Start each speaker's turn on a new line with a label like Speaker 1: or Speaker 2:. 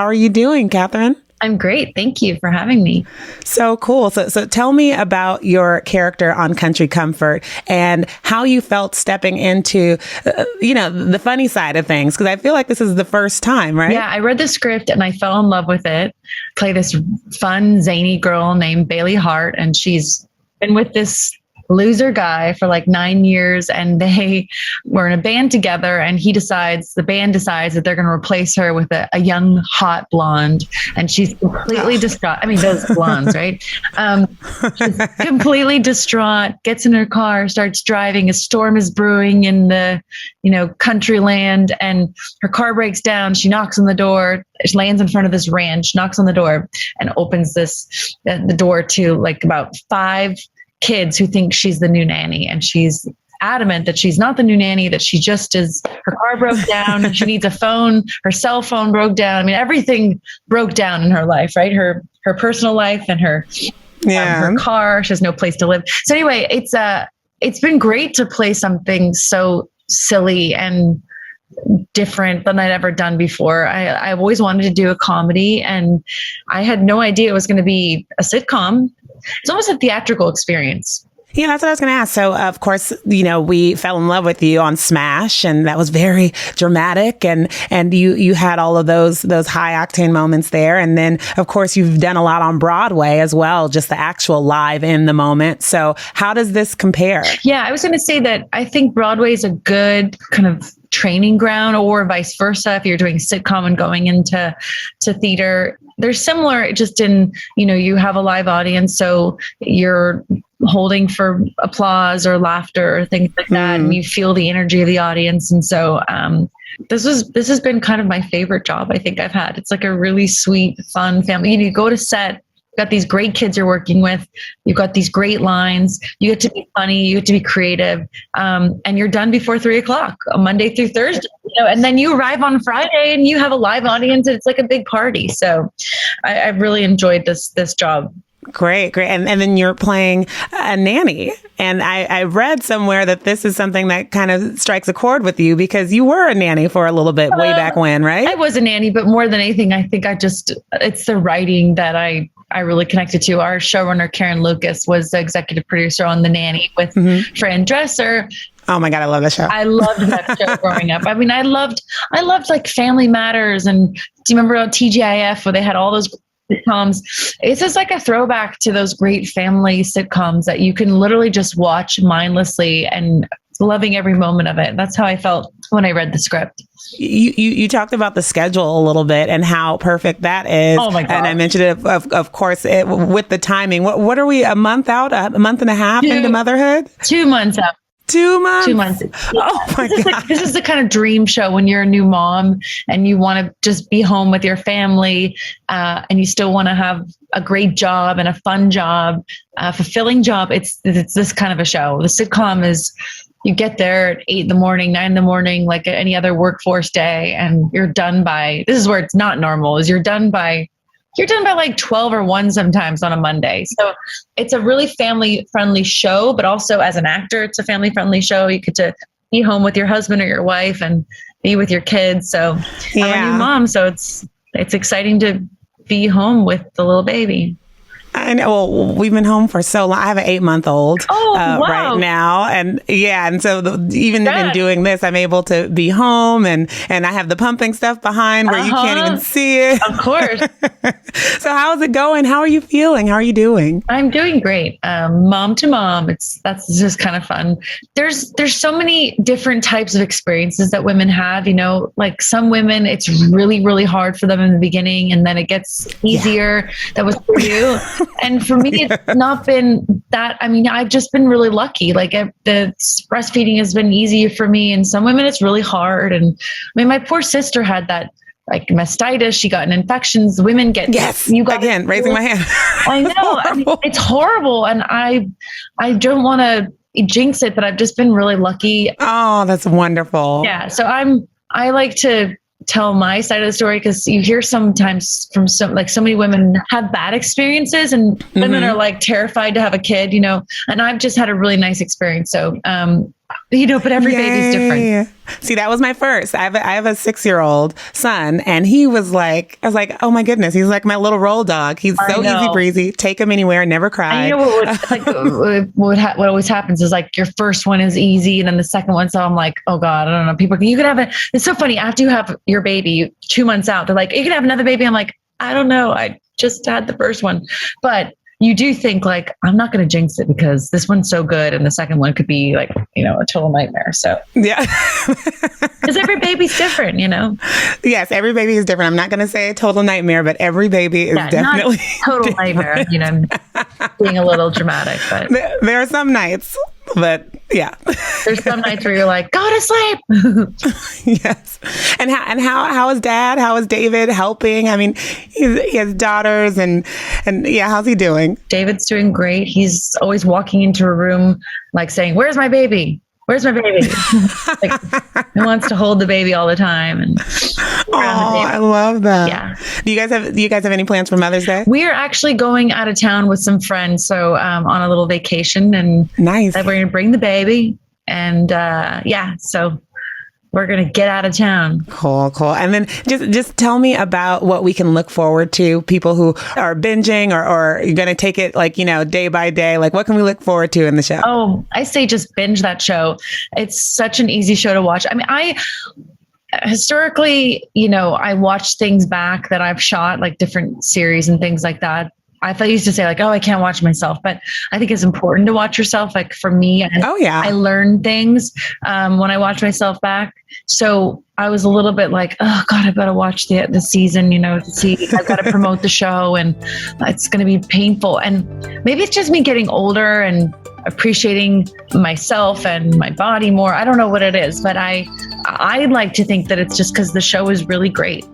Speaker 1: How are you doing, Katharine?
Speaker 2: I'm great. Thank you for having me.
Speaker 1: So cool. So tell me about your character on Country Comfort and how you felt stepping into, the funny side of things. Because I feel like this is the first time, right?
Speaker 2: Yeah, I read the script and I fell in love with it. Play this fun, zany girl named Bailey Hart, and she's been with this loser guy for like 9 years, and they were in a band together, and the band decides that they're going to replace her with a young, hot blonde, and she's completely distraught. I mean, those blondes, right? She's completely distraught, gets in her car, starts driving. A storm is brewing in the, country land, and her car breaks down. She knocks on the door. She lands in front of this ranch, knocks on the door, and opens the door to like about 5 kids who think she's the new nanny, and she's adamant that she's not the new nanny, that she just is. Her car broke down and she needs a phone. Her cell phone broke down. I mean, everything broke down in her life, right? Her personal life and her car. She has no place to live. So anyway, it's been great to play something so silly and different than I'd ever done before. I've always wanted to do a comedy, and I had no idea it was going to be a sitcom. It's almost a theatrical experience.
Speaker 1: Yeah, that's what I was going to ask. So, of course, we fell in love with you on Smash, and that was very dramatic, and you had all of those high octane moments there. And then, of course, you've done a lot on Broadway as well, just the actual live in the moment. So how does this compare?
Speaker 2: Yeah, I was going to say that I think Broadway is a good kind of training ground, or vice versa. If you're doing sitcom and going into theater, they're similar, just in, you have a live audience. So you're holding for applause or laughter or things like that. And you feel the energy of the audience. And so this has been kind of my favorite job I think I've had. It's like a really sweet, fun family. You go to set, you've got these great kids you're working with. You've got these great lines. You get to be funny. You get to be creative. And you're done before 3:00, Monday through Thursday. And then you arrive on Friday and you have a live audience. And it's like a big party. So I've really enjoyed this job.
Speaker 1: Great. And then you're playing a nanny. And I read somewhere that this is something that kind of strikes a chord with you, because you were a nanny for a little bit way back when, right?
Speaker 2: I was a nanny, but more than anything, I think it's the writing that I really connected to. Our showrunner, Karen Lucas, was the executive producer on The Nanny with Fran Dresser.
Speaker 1: Oh my God, I love that show.
Speaker 2: I loved that show growing up. I mean, I loved like Family Matters. And do you remember on TGIF where they had all those sitcoms? It's just like a throwback to those great family sitcoms that you can literally just watch mindlessly and loving every moment of it. That's how I felt when I read the script.
Speaker 1: You talked about the schedule a little bit and how perfect that is.
Speaker 2: Oh my God.
Speaker 1: And I mentioned it, of course, with the timing. What are we, a month out, a month and a half into motherhood?
Speaker 2: 2 months out.
Speaker 1: 2 months?
Speaker 2: 2 months.
Speaker 1: Oh my God.
Speaker 2: This is the kind of dream show when you're a new mom and you want to just be home with your family, and you still want to have a great job and a fun job, fulfilling job. It's this kind of a show. The sitcom is, you get there at 8 a.m, 9 a.m, like any other workforce day, and you're done by, this is where it's not normal, is you're done by like 12 or 1 sometimes on a Monday. So it's a really family friendly show, but also as an actor, it's a family friendly show. You get to be home with your husband or your wife and be with your kids. So I'm a new mom, so it's exciting to be home with the little baby.
Speaker 1: I know. Well, we've been home for so long. I have an 8-month-old
Speaker 2: wow.
Speaker 1: right now. And so even in doing this, I'm able to be home and I have the pumping stuff behind where you can't even see it.
Speaker 2: Of course.
Speaker 1: So how's it going? How are you feeling? How are you doing?
Speaker 2: I'm doing great. Mom to mom. That's just kind of fun. There's so many different types of experiences that women have, like some women, it's really, really hard for them in the beginning and then it gets easier. Yeah. That was for you. And for me, it's not been that. I mean, I've just been really lucky. Like the breastfeeding has been easy for me. And some women, it's really hard. And I mean, my poor sister had that, like mastitis. She got infections. Women get,
Speaker 1: you got again, raising my hand.
Speaker 2: I know. I mean, it's horrible. And I don't want to jinx it, but I've just been really lucky.
Speaker 1: Oh, that's wonderful.
Speaker 2: Yeah. So I like to tell my side of the story because you hear sometimes from so many women have bad experiences and women are like terrified to have a kid, and I've just had a really nice experience. So but every baby's different.
Speaker 1: See, that was my first. I have a 6-year-old son, and he was like, I was like, oh my goodness, he's like my little roll dog. He's so easy breezy. Take him anywhere, never cry.
Speaker 2: And what always happens is like your first one is easy, and then the second one. So I'm like, oh God, I don't know. People, you can have it's so funny. After you have your baby 2 months out, they're like, you can have another baby. I'm like, I don't know. I just had the first one, but you do think like, I'm not going to jinx it because this one's so good. And the second one could be like, a total nightmare. So
Speaker 1: yeah,
Speaker 2: because every baby's different,
Speaker 1: Yes. Every baby is different. I'm not going to say a total nightmare, but every baby is definitely
Speaker 2: not total nightmare, being a little dramatic, but
Speaker 1: there are some nights, but yeah,
Speaker 2: there's some nights where you're like, go to sleep.
Speaker 1: Yes. And how is Dad? How is David helping? I mean, he has daughters and yeah, how's he doing?
Speaker 2: David's doing great. He's always walking into a room like saying, where's my baby? Where's my baby? He wants to hold the baby all the time. And
Speaker 1: I love that.
Speaker 2: Yeah.
Speaker 1: Do you guys have any plans for Mother's Day?
Speaker 2: We are actually going out of town with some friends. So on a little vacation, and
Speaker 1: nice.
Speaker 2: We're going to bring the baby, and so we're going to get out of town.
Speaker 1: Cool. And then just tell me about what we can look forward to, people who are binging or you're going to take it like, day by day. Like, what can we look forward to in the show?
Speaker 2: Oh, I say just binge that show. It's such an easy show to watch. I mean, historically, I watch things back that I've shot, like different series and things like that. I used to say like, oh, I can't watch myself, but I think it's important to watch yourself. Like for me, I learn things when I watch myself back. So I was a little bit like, oh God, I better watch the season, to see, I've got to promote the show and it's going to be painful. And maybe it's just me getting older and appreciating myself and my body more. I don't know what it is, but I like to think that it's just because the show is really great.